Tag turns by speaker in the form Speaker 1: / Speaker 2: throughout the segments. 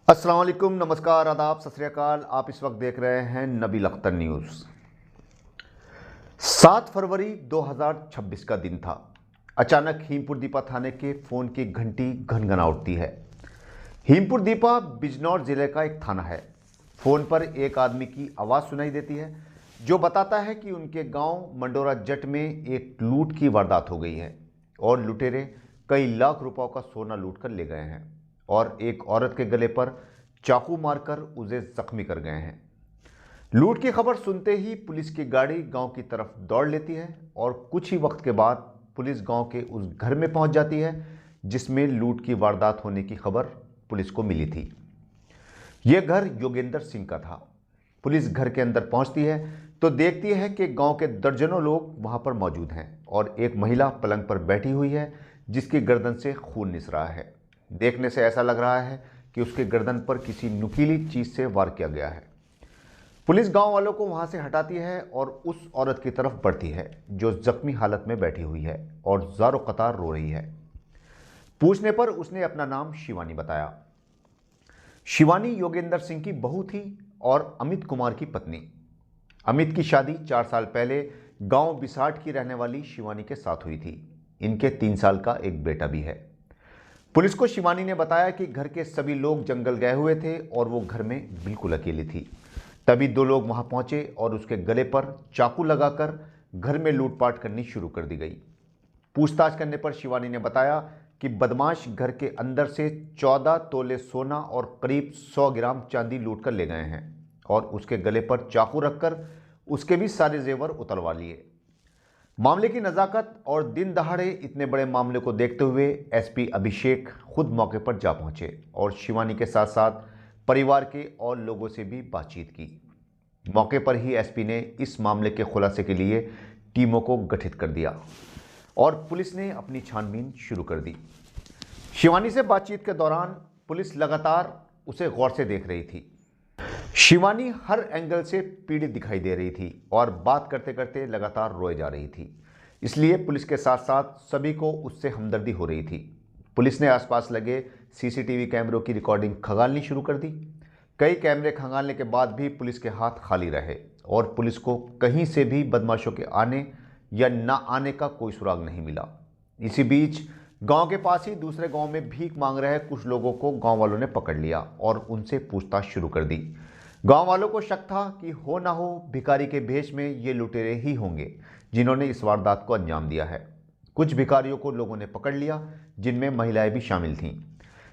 Speaker 1: अस्सलाम वालेकुम, नमस्कार, आदाब, सत श्री अकाल। आप इस वक्त देख रहे हैं नबील अख्तर न्यूज़। 7 फरवरी 2026 का दिन था। अचानक हीमपुर दीपा थाने के फ़ोन की घंटी घनघना उठती है। हीमपुर दीपा बिजनौर ज़िले का एक थाना है। फ़ोन पर एक आदमी की आवाज़ सुनाई देती है जो बताता है कि उनके गांव मंडोरा जट में एक लूट की वारदात हो गई है और लुटेरे कई लाख रुपयों का सोना लूट कर ले गए हैं और एक औरत के गले पर चाकू मारकर उसे जख्मी कर गए हैं। लूट की खबर सुनते ही पुलिस की गाड़ी गांव की तरफ दौड़ लेती है और कुछ ही वक्त के बाद पुलिस गांव के उस घर में पहुंच जाती है जिसमें लूट की वारदात होने की खबर पुलिस को मिली थी। यह घर योगेंद्र सिंह का था। पुलिस घर के अंदर पहुंचती है तो देखती है कि गांव के दर्जनों लोग वहां पर मौजूद हैं और एक महिला पलंग पर बैठी हुई है जिसकी गर्दन से खून निस रहा है। देखने से ऐसा लग रहा है कि उसके गर्दन पर किसी नुकीली चीज से वार किया गया है। पुलिस गांव वालों को वहां से हटाती है और उस औरत की तरफ बढ़ती है जो जख्मी हालत में बैठी हुई है और ज़ारो कतार रो रही है। पूछने पर उसने अपना नाम शिवानी बताया। शिवानी योगेंद्र सिंह की बहू थी और अमित कुमार की पत्नी। अमित की शादी 4 साल पहले गांव बिसाठ की रहने वाली शिवानी के साथ हुई थी। इनके 3 साल का एक बेटा भी है। पुलिस को शिवानी ने बताया कि घर के सभी लोग जंगल गए हुए थे और वो घर में बिल्कुल अकेली थी। तभी 2 लोग वहां पहुंचे और उसके गले पर चाकू लगाकर घर में लूटपाट करनी शुरू कर दी गई। पूछताछ करने पर शिवानी ने बताया कि बदमाश घर के अंदर से 14 तोले सोना और करीब 100 ग्राम चांदी लूट कर ले गए हैं और उसके गले पर चाकू रखकर उसके भी सारे जेवर उतरवा लिए। मामले की नज़ाकत और दिन दहाड़े इतने बड़े मामले को देखते हुए एसपी अभिषेक खुद मौके पर जा पहुंचे और शिवानी के साथ साथ परिवार के और लोगों से भी बातचीत की। मौके पर ही एसपी ने इस मामले के खुलासे के लिए टीमों को गठित कर दिया और पुलिस ने अपनी छानबीन शुरू कर दी। शिवानी से बातचीत के दौरान पुलिस लगातार उसे गौर से देख रही थी। शिवानी हर एंगल से पीड़ित दिखाई दे रही थी और बात करते करते लगातार रोए जा रही थी। इसलिए पुलिस के साथ साथ सभी को उससे हमदर्दी हो रही थी। पुलिस ने आसपास लगे सीसीटीवी कैमरों की रिकॉर्डिंग खंगालनी शुरू कर दी। कई कैमरे खंगालने के बाद भी पुलिस के हाथ खाली रहे और पुलिस को कहीं से भी बदमाशों के आने या ना आने का कोई सुराग नहीं मिला। इसी बीच गांव के पास ही दूसरे गांव में भीख मांग रहे कुछ लोगों को गांव वालों ने पकड़ लिया और उनसे पूछताछ शुरू कर दी। गांव वालों को शक था कि हो ना हो भिखारी के भेष में ये लुटेरे ही होंगे जिन्होंने इस वारदात को अंजाम दिया है। कुछ भिखारियों को लोगों ने पकड़ लिया जिनमें महिलाएं भी शामिल थीं,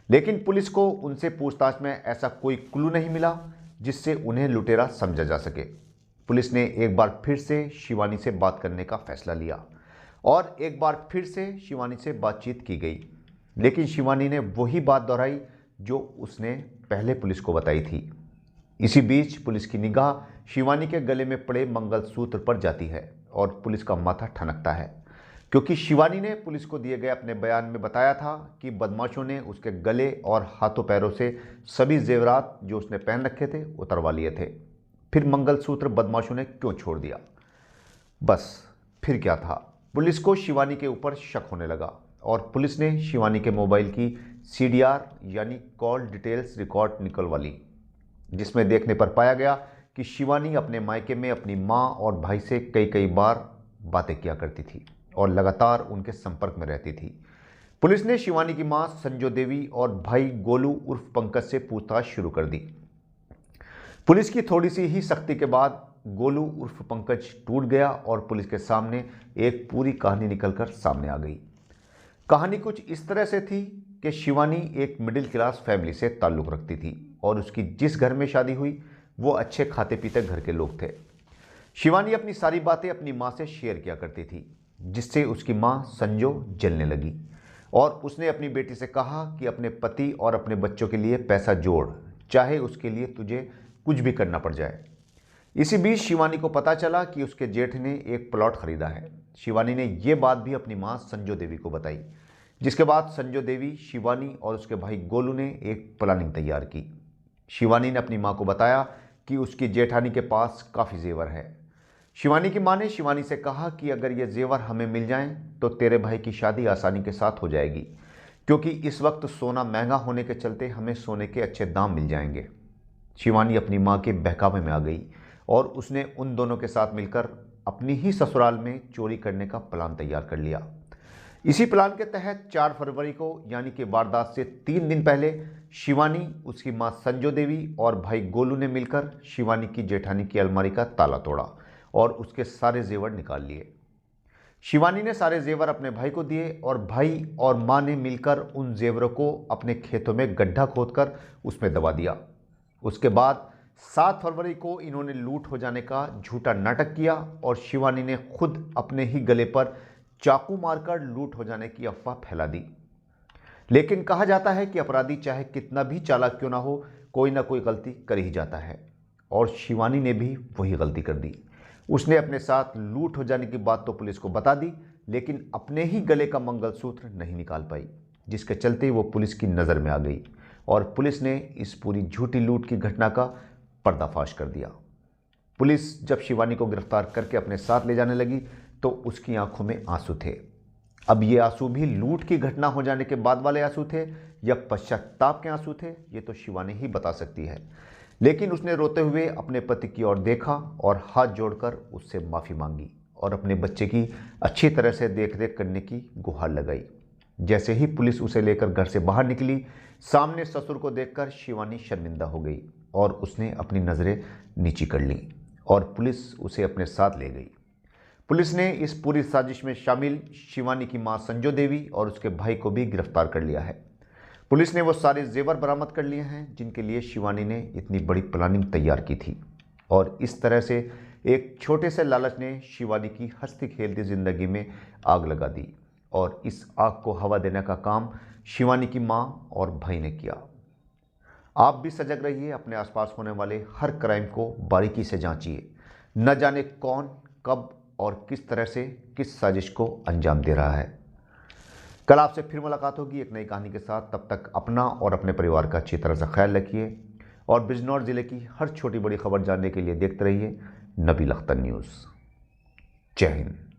Speaker 1: लेकिन पुलिस को उनसे पूछताछ में ऐसा कोई क्लू नहीं मिला जिससे उन्हें लुटेरा समझा जा सके। पुलिस ने एक बार फिर से शिवानी से बात करने का फैसला लिया और एक बार फिर से शिवानी से बातचीत की गई, लेकिन शिवानी ने वही बात दोहराई जो उसने पहले पुलिस को बताई थी। इसी बीच पुलिस की निगाह शिवानी के गले में पड़े मंगलसूत्र पर जाती है और पुलिस का माथा ठनकता है क्योंकि शिवानी ने पुलिस को दिए गए अपने बयान में बताया था कि बदमाशों ने उसके गले और हाथों पैरों से सभी जेवरात जो उसने पहन रखे थे उतरवा लिए थे। फिर मंगलसूत्र बदमाशों ने क्यों छोड़ दिया? बस फिर क्या था? पुलिस को शिवानी के ऊपर शक होने लगा और पुलिस ने शिवानी के मोबाइल की सीडीआर यानी कॉल डिटेल्स रिकॉर्ड निकलवा ली, जिसमें देखने पर पाया गया कि शिवानी अपने मायके में अपनी मां और भाई से कई कई बार बातें किया करती थी और लगातार उनके संपर्क में रहती थी। पुलिस ने शिवानी की मां संजो देवी और भाई गोलू उर्फ पंकज से पूछताछ शुरू कर दी। पुलिस की थोड़ी सी ही सख्ती के बाद गोलू उर्फ पंकज टूट गया और पुलिस के सामने एक पूरी कहानी निकलकर सामने आ गई। कहानी कुछ इस तरह से थी कि शिवानी एक मिडिल क्लास फैमिली से ताल्लुक़ रखती थी और उसकी जिस घर में शादी हुई वो अच्छे खाते पीते घर के लोग थे। शिवानी अपनी सारी बातें अपनी माँ से शेयर किया करती थी, जिससे उसकी माँ संजो जलने लगी और उसने अपनी बेटी से कहा कि अपने पति और अपने बच्चों के लिए पैसा जोड़, चाहे उसके लिए तुझे कुछ भी करना पड़ जाए। इसी बीच शिवानी को पता चला कि उसके जेठ ने एक प्लॉट खरीदा है। शिवानी ने यह बात भी अपनी माँ संजो देवी को बताई, जिसके बाद संजो देवी, शिवानी और उसके भाई गोलू ने एक प्लानिंग तैयार की। शिवानी ने अपनी माँ को बताया कि उसकी जेठानी के पास काफ़ी जेवर है। शिवानी की माँ ने शिवानी से कहा कि अगर ये जेवर हमें मिल जाएं तो तेरे भाई की शादी आसानी के साथ हो जाएगी, क्योंकि इस वक्त सोना महंगा होने के चलते हमें सोने के अच्छे दाम मिल जाएंगे। शिवानी अपनी मां के बहकावे में आ गई और उसने उन दोनों के साथ मिलकर अपनी ही ससुराल में चोरी करने का प्लान तैयार कर लिया। इसी प्लान के तहत 4 फरवरी को यानी कि वारदात से 3 दिन पहले शिवानी, उसकी मां संजो देवी और भाई गोलू ने मिलकर शिवानी की जेठानी की अलमारी का ताला तोड़ा और उसके सारे जेवर निकाल लिए। शिवानी ने सारे जेवर अपने भाई को दिए और भाई और मां ने मिलकर उन जेवरों को अपने खेतों में गड्ढा खोदकर उसमें दबा दिया। उसके बाद 7 फरवरी को इन्होंने लूट हो जाने का झूठा नाटक किया और शिवानी ने खुद अपने ही गले पर चाकू मारकर लूट हो जाने की अफवाह फैला दी। लेकिन कहा जाता है कि अपराधी चाहे कितना भी चालाक क्यों ना हो, कोई ना कोई गलती कर ही जाता है और शिवानी ने भी वही गलती कर दी। उसने अपने साथ लूट हो जाने की बात तो पुलिस को बता दी, लेकिन अपने ही गले का मंगलसूत्र नहीं निकाल पाई, जिसके चलते वो पुलिस की नज़र में आ गई और पुलिस ने इस पूरी झूठी लूट की घटना का पर्दाफाश कर दिया। पुलिस जब शिवानी को गिरफ्तार करके अपने साथ ले जाने लगी तो उसकी आंखों में आंसू थे। अब ये आंसू भी लूट की घटना हो जाने के बाद वाले आंसू थे या पश्चाताप के आंसू थे, ये तो शिवानी ही बता सकती है। लेकिन उसने रोते हुए अपने पति की ओर देखा और हाथ जोड़कर उससे माफ़ी मांगी और अपने बच्चे की अच्छी तरह से देखरेख करने की गुहार लगाई। जैसे ही पुलिस उसे लेकर घर से बाहर निकली, सामने ससुर को देखकर शिवानी शर्मिंदा हो गई और उसने अपनी नज़रें नीची कर लीं और पुलिस उसे अपने साथ ले गई। पुलिस ने इस पूरी साजिश में शामिल शिवानी की मां संजो देवी और उसके भाई को भी गिरफ्तार कर लिया है। पुलिस ने वो सारे जेवर बरामद कर लिए हैं जिनके लिए शिवानी ने इतनी बड़ी प्लानिंग तैयार की थी और इस तरह से एक छोटे से लालच ने शिवानी की हंसती खेलती ज़िंदगी में आग लगा दी और इस आग को हवा देने का काम शिवानी की मां और भाई ने किया। आप भी सजग रहिए, अपने आसपास होने वाले हर क्राइम को बारीकी से जांचिए। न जाने कौन, कब और किस तरह से किस साजिश को अंजाम दे रहा है। कल आपसे फिर मुलाकात होगी एक नई कहानी के साथ। तब तक अपना और अपने परिवार का अच्छी तरह से ख्याल रखिए और बिजनौर ज़िले की हर छोटी बड़ी खबर जानने के लिए देखते रहिए नबील अख्तर न्यूज़। जय हिंद।